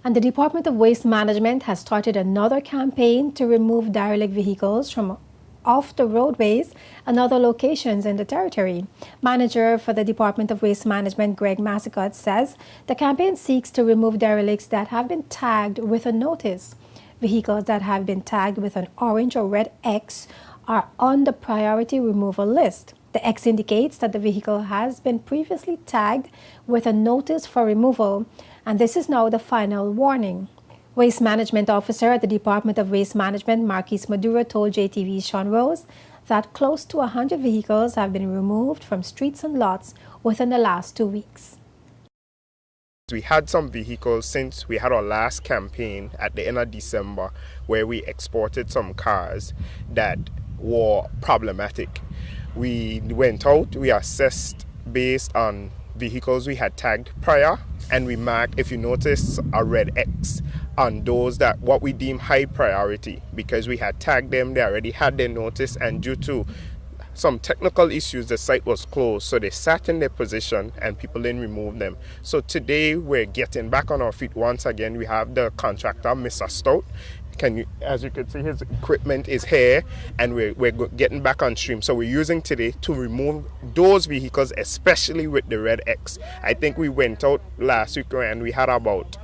And the Department of Waste Management has started another campaign to remove derelict vehicles from off the roadways and other locations in the territory. Manager for the Department of Waste Management, Greg Massicott, says the campaign seeks to remove derelicts that have been tagged with a notice. Vehicles that have been tagged with an orange or red X are on the priority removal list. The X indicates that the vehicle has been previously tagged with a notice for removal, and this is now the final warning. Waste Management Officer at the Department of Waste Management, Marquis Maduro, told JTV's Sean Rose that close to 100 vehicles have been removed from streets and lots within the last 2 weeks. We had some vehicles since we had our last campaign at the end of December where we exported some cars that were problematic. We went out, we assessed based on vehicles we had tagged prior, and we marked, if you notice, a red X on those that what we deem high priority because we had tagged them, they already had their notice, and due to some technical issues the site was closed, so they sat in their position and people didn't remove them. So today we're getting back on our feet once again. We have the contractor, Mr. Stout. As you can see, his equipment is here, and we're getting back on stream. So we're using today to remove those vehicles, especially with the red X. I think we went out last week and we had about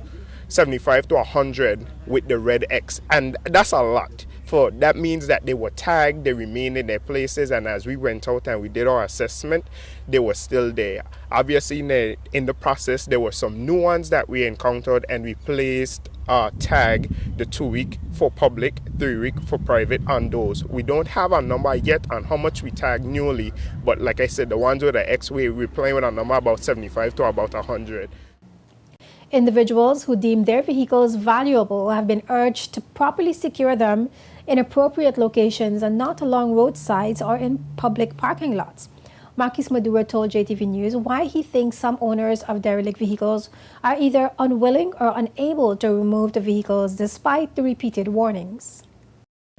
75 to 100 with the red X, and that's a lot. That means that they were tagged, they remained in their places, and as we went out and we did our assessment, they were still there. Obviously, in the process, there were some new ones that we encountered, and we placed tag the 2-week for public, 3-week for private on those. We don't have a number yet on how much we tag newly, but like I said, the ones with the X, we're playing with a number about 75 to about 100. Individuals who deem their vehicles valuable have been urged to properly secure them in appropriate locations and not along roadsides or in public parking lots. Marquis Maduro told JTV News why he thinks some owners of derelict vehicles are either unwilling or unable to remove the vehicles despite the repeated warnings.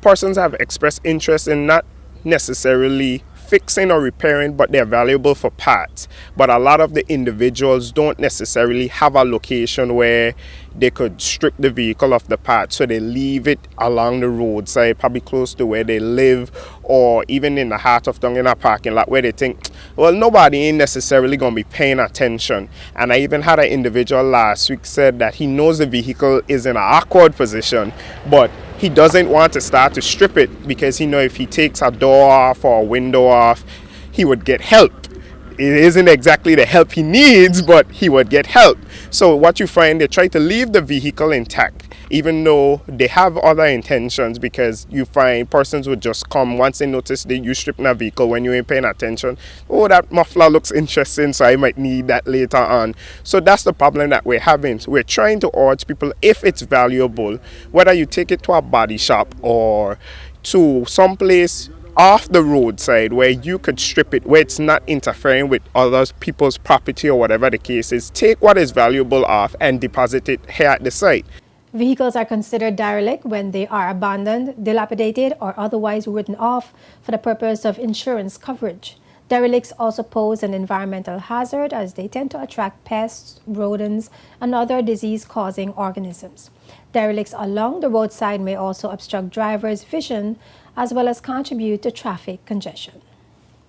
Persons have expressed interest in not necessarily fixing or repairing, but they're valuable for parts. But a lot of the individuals don't necessarily have a location where they could strip the vehicle of the parts, so they leave it along the roadside, probably close to where they live, or even in the heart of town in a parking lot where they think, well, nobody ain't necessarily going to be paying attention. And I even had an individual last week said that he knows the vehicle is in an awkward position, but he doesn't want to start to strip it because he knows if he takes a door off or a window off, he would get help. It isn't exactly the help he needs, but he would get help. So what you find, they try to leave the vehicle intact, even though they have other intentions, because you find persons would just come once they notice that you stripping a vehicle when you ain't paying attention. Oh, that muffler looks interesting, so I might need that later on. So that's the problem that we're having. So we're trying to urge people, if it's valuable, whether you take it to a body shop or to someplace off the roadside where you could strip it, where it's not interfering with other people's property or whatever the case is, take what is valuable off and deposit it here at the site. Vehicles are considered derelict when they are abandoned, dilapidated, or otherwise written off for the purpose of insurance coverage. Derelicts also pose an environmental hazard as they tend to attract pests, rodents, and other disease-causing organisms. Derelicts along the roadside may also obstruct drivers' vision as well as contribute to traffic congestion.